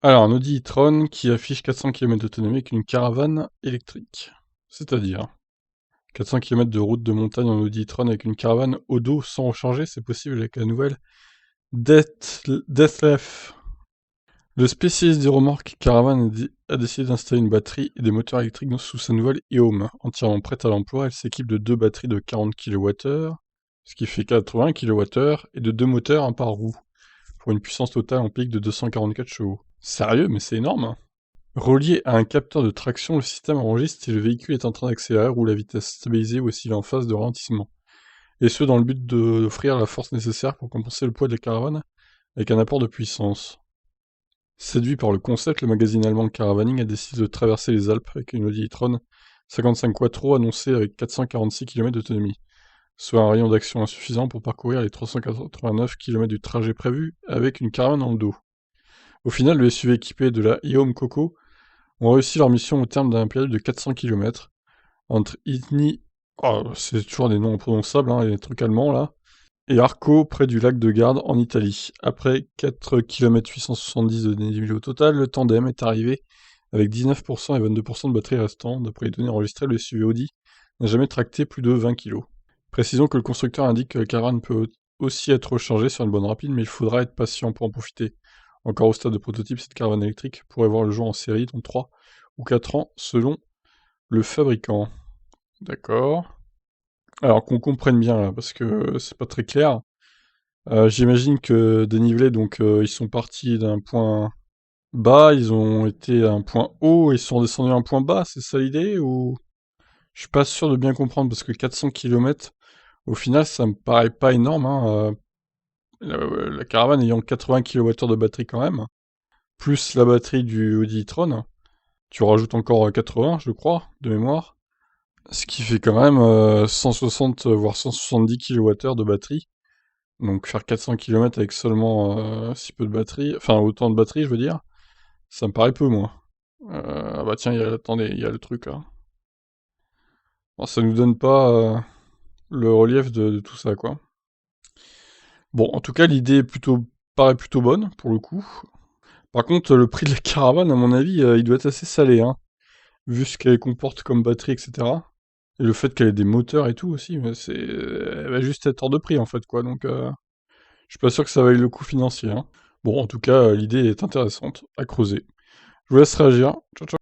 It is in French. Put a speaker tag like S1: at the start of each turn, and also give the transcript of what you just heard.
S1: Alors, un Audi e-tron qui affiche 400 km d'autonomie avec une caravane électrique. C'est-à-dire 400 km de route de montagne en Audi e-tron avec une caravane au dos sans recharger, c'est possible avec la nouvelle Deathlef. Le spécialiste des remorques caravane a décidé d'installer une batterie et des moteurs électriques sous sa nouvelle e-Home. Entièrement prête à l'emploi, elle s'équipe de deux batteries de 40 kWh, ce qui fait 80 kWh, et de deux moteurs, un par roue, pour une puissance totale en pic de 244 chevaux. Sérieux, mais c'est énorme, hein. Relié à un capteur de traction, le système enregistre si le véhicule est en train d'accélérer ou la vitesse stabilisée ou s'il est en phase de ralentissement. Et ce dans le but d'offrir la force nécessaire pour compenser le poids de la caravane avec un apport de puissance. Séduit par le concept, le magazine allemand Caravaning a décidé de traverser les Alpes avec une Audi e-tron 55 Quattro annoncée avec 446 km d'autonomie, soit un rayon d'action insuffisant pour parcourir les 389 km du trajet prévu avec une caravane dans le dos. Au final, le SUV équipé de la e-Home Coco ont réussi leur mission au terme d'un périple de 400 km entre Itni, oh, c'est toujours des noms imprononçables, hein, les trucs allemands là, et Arco, près du lac de Garde, en Italie. Après 4 km 870 de dénivelé au total, le tandem est arrivé avec 19% et 22% de batterie restant. D'après les données enregistrées, le SUV Audi n'a jamais tracté plus de 20 kg. Précisons que le constructeur indique que la caravane peut aussi être rechargée sur une borne rapide, mais il faudra être patient pour en profiter. Encore au stade de prototype, cette caravane électrique pourrait voir le jour en série dans 3 ou 4 ans, selon le fabricant. D'accord. Alors qu'on comprenne bien là, parce que c'est pas très clair. J'imagine que dénivelé, donc ils sont partis d'un point bas, ils ont été à un point haut, et ils sont descendus à un point bas, c'est ça l'idée ou... Je suis pas sûr de bien comprendre, parce que 400 km, au final, ça me paraît pas énorme, hein, la caravane ayant 80 kWh de batterie quand même, plus la batterie du Audi e-tron, tu rajoutes encore 80, je crois, de mémoire, ce qui fait quand même 160, voire 170 kWh de batterie. Donc faire 400 km avec seulement si peu de batterie, enfin autant de batterie je veux dire, ça me paraît peu moi. Ah bah tiens, attendez, il y a le truc là. Bon, ça nous donne pas le relief de tout ça quoi. Bon, en tout cas l'idée est paraît plutôt bonne pour le coup. Par contre le prix de la caravane à mon avis il doit être assez salé hein, vu ce qu'elle comporte comme batterie etc. Et le fait qu'elle ait des moteurs et tout aussi, mais elle va juste être hors de prix en fait quoi, donc je suis pas sûr que ça vaille le coup financier, hein. Bon, en tout cas, l'idée est intéressante, à creuser. Je vous laisse réagir. Ciao, ciao.